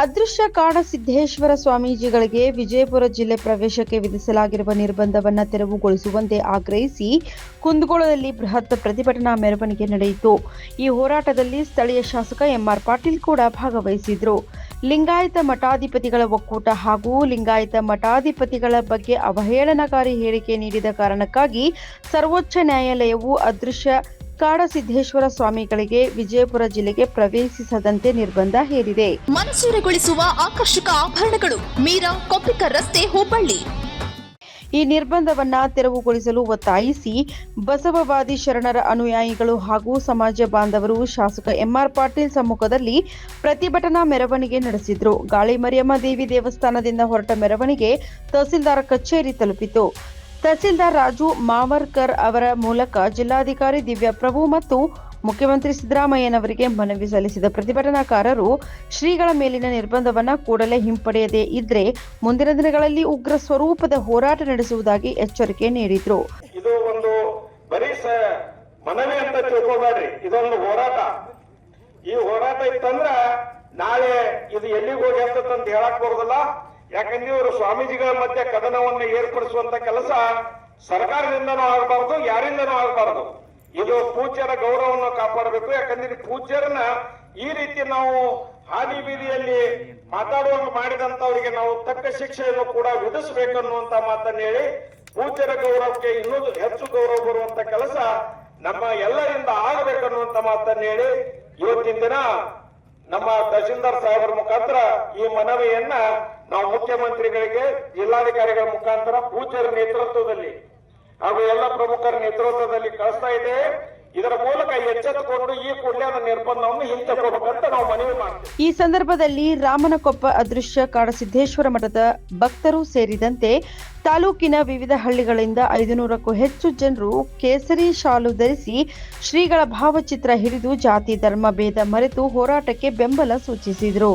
ಅದೃಶ್ಯ ಕಾಡಸಿದ್ದೇಶ್ವರ ಸ್ವಾಮೀಜಿಗಳಿಗೆ ವಿಜಯಪುರ ಜಿಲ್ಲೆ ಪ್ರವೇಶಕ್ಕೆ ವಿಧಿಸಲಾಗಿರುವ ನಿರ್ಬಂಧವನ್ನು ತೆರವುಗೊಳಿಸುವಂತೆ ಆಗ್ರಹಿಸಿ ಕುಂದಗೋಳದಲ್ಲಿ ಬೃಹತ್ ಪ್ರತಿಭಟನಾ ಮೆರವಣಿಗೆ ನಡೆಯಿತು. ಈ ಹೋರಾಟದಲ್ಲಿ ಸ್ಥಳೀಯ ಶಾಸಕ ಎಂಆರ್ ಪಾಟೀಲ್ ಕೂಡ ಭಾಗವಹಿಸಿದ್ರು. ಲಿಂಗಾಯತ ಮಠಾಧಿಪತಿಗಳ ಒಕ್ಕೂಟ ಹಾಗೂ ಲಿಂಗಾಯತ ಮಠಾಧಿಪತಿಗಳ ಬಗ್ಗೆ ಅವಹೇಳನಕಾರಿ ಹೇಳಿಕೆ ನೀಡಿದ ಕಾರಣಕ್ಕಾಗಿ ಸರ್ವೋಚ್ಚ ನ್ಯಾಯಾಲಯವು ಅದೃಶ್ಯ ಕಾಡಸಿದ್ದೇಶ್ವರ ಸ್ವಾಮಿಗಳಿಗೆ ವಿಜಯಪುರ ಜಿಲ್ಲೆಗೆ ಪ್ರವೇಶಿಸದಂತೆ ನಿರ್ಬಂಧ ಹೇರಿದೆ. ಮನಸೂರೆಗೊಳಿಸುವ ಆಕರ್ಷಕ ಆಭರಣಗಳು ಮೀರಾ ಕೊಪ್ಪಿಕರ್ ರಸ್ತೆ ಹುಬ್ಬಳ್ಳಿ. ಈ ನಿರ್ಬಂಧವನ್ನ ತೆರವುಗೊಳಿಸಲು ಒತ್ತಾಯಿಸಿ ಬಸವವಾದಿ ಶರಣರ ಅನುಯಾಯಿಗಳು ಹಾಗೂ ಸಮಾಜ ಬಾಂಧವರು ಶಾಸಕ ಎಂಆರ್ ಪಾಟೀಲ್ ಸಮ್ಮುಖದಲ್ಲಿ ಪ್ರತಿಭಟನಾ ಮೆರವಣಿಗೆ ನಡೆಸಿದ್ರು. ಗಾಳಿ ಮರಿಯಮ್ಮ ದೇವಿ ದೇವಸ್ಥಾನದಿಂದ ಹೊರಟ ಮೆರವಣಿಗೆ ತಹಸೀಲ್ದಾರ್ ಕಚೇರಿ ತಲುಪಿತು. ತಹಸೀಲ್ದಾರ್ ರಾಜು ಮಾವರ್ಕರ್ ಅವರ ಮೂಲಕ ಜಿಲ್ಲಾಧಿಕಾರಿ ದಿವ್ಯಾ ಪ್ರಭು ಮತ್ತು ಮುಖ್ಯಮಂತ್ರಿ ಸಿದ್ದರಾಮಯ್ಯನವರಿಗೆ ಮನವಿ ಸಲ್ಲಿಸಿದ ಪ್ರತಿಭಟನಾಕಾರರು ಶ್ರೀಗಳ ಮೇಲಿನ ನಿರ್ಬಂಧವನ್ನ ಕೂಡಲೇ ಹಿಂಪಡೆಯದೇ ಇದ್ರೆ ಮುಂದಿನ ದಿನಗಳಲ್ಲಿ ಉಗ್ರ ಸ್ವರೂಪದ ಹೋರಾಟ ನಡೆಸುವುದಾಗಿ ಎಚ್ಚರಿಕೆ ನೀಡಿದ್ರು. ಇದು ಒಂದು ಬರೀ ಮನವಿ ಅಂತ ತಿಳ್ಕೊಬೇಡ್ರಿ, ಇದೊಂದು ಹೋರಾಟ. ಈ ಹೋರಾಟ ಇತ್ತಂದ್ರ ನಾಳೆ ಇದು ಎಲ್ಲಿಗೆ ಹೋಗಿ ಅಂತ ಹೇಳಕ್ ಬರೋದಿಲ್ಲ. ಯಾಕಂದ್ರೆ ಇವರು ಸ್ವಾಮೀಜಿಗಳ ಮಧ್ಯೆ ಕದನವನ್ನು ಏರ್ಪಡಿಸುವಂತ ಕೆಲಸ ಸರ್ಕಾರದಿಂದನೂ ಆಗಬಾರದು, ಯಾರಿಂದನೂ ಆಗಬಾರದು. ಇದು ಪೂಜ್ಯರ ಗೌರವವನ್ನು ಕಾಪಾಡಬೇಕು. ಯಾಕಂದ್ರೆ ಪೂಜ್ಯರನ್ನ ಈ ರೀತಿ ನಾವು ಹಾದಿ ಬೀದಿಯಲ್ಲಿ ಮಾತಾಡುವಂಗ ಮಾಡಿದಂತವರಿಗೆ ನಾವು ತಕ್ಕ ಶಿಕ್ಷೆಯನ್ನು ಕೂಡ ವಿಧಿಸಬೇಕನ್ನುವಂತ ಮಾತನ್ನು ಹೇಳಿ ಪೂಜ್ಯರ ಗೌರವಕ್ಕೆ ಇನ್ನೂ ಹೆಚ್ಚು ಗೌರವ ಬರುವಂತ ಕೆಲಸ ನಮ್ಮ ಎಲ್ಲರಿಂದ ಆಗಬೇಕನ್ನುವಂತ ಮಾತನ್ನು ಹೇಳಿ ಇವತ್ತಿನ ದಿನ ನಮ್ಮ ತಹಶೀಲ್ದಾರ್ ಸಾಹೇಬರ ಮುಖಾಂತರ ಈ ಮನವಿಯನ್ನ ನಾವು ಮುಖ್ಯಮಂತ್ರಿಗಳಿಗೆ ಜಿಲ್ಲಾಧಿಕಾರಿಗಳ ಮುಖಾಂತರ ಪೂಜ್ಯರ ನೇತೃತ್ವದಲ್ಲಿ ಹಾಗೂ ಎಲ್ಲ ಪ್ರಮುಖರ ನೇತೃತ್ವದಲ್ಲಿ ಕಳಿಸ್ತಾ ಇದೆ. ಇದರ ಮೂಲಕ ಎಚ್ಚೆತ್ತುಕೊಂಡು ಈ ಕೂಡಲೇ ನಿರ್ಬಂಧವನ್ನು ಹಿಂತೆಗೆದುಬೇಕಂತ ನಾವು ಮನವಿ ಮಾಡ್ತೀವಿ. ಈ ಸಂದರ್ಭದಲ್ಲಿ ರಾಮನಕೊಪ್ಪ ಅದೃಶ್ಯ ಕಾಡಸಿದ್ದೇಶ್ವರ ಮಠದ ಭಕ್ತರು ಸೇರಿದಂತೆ ತಾಲೂಕಿನ ವಿವಿಧ ಹಳ್ಳಿಗಳಿಂದ 500ಕ್ಕೂ ಹೆಚ್ಚು ಜನರು ಕೇಸರಿ ಶಾಲು ಧರಿಸಿ ಶ್ರೀಗಳ ಭಾವಚಿತ್ರ ಹಿಡಿದು ಜಾತಿ ಧರ್ಮ ಭೇದ ಮರೆತು ಹೋರಾಟಕ್ಕೆ ಬೆಂಬಲ ಸೂಚಿಸಿದರು.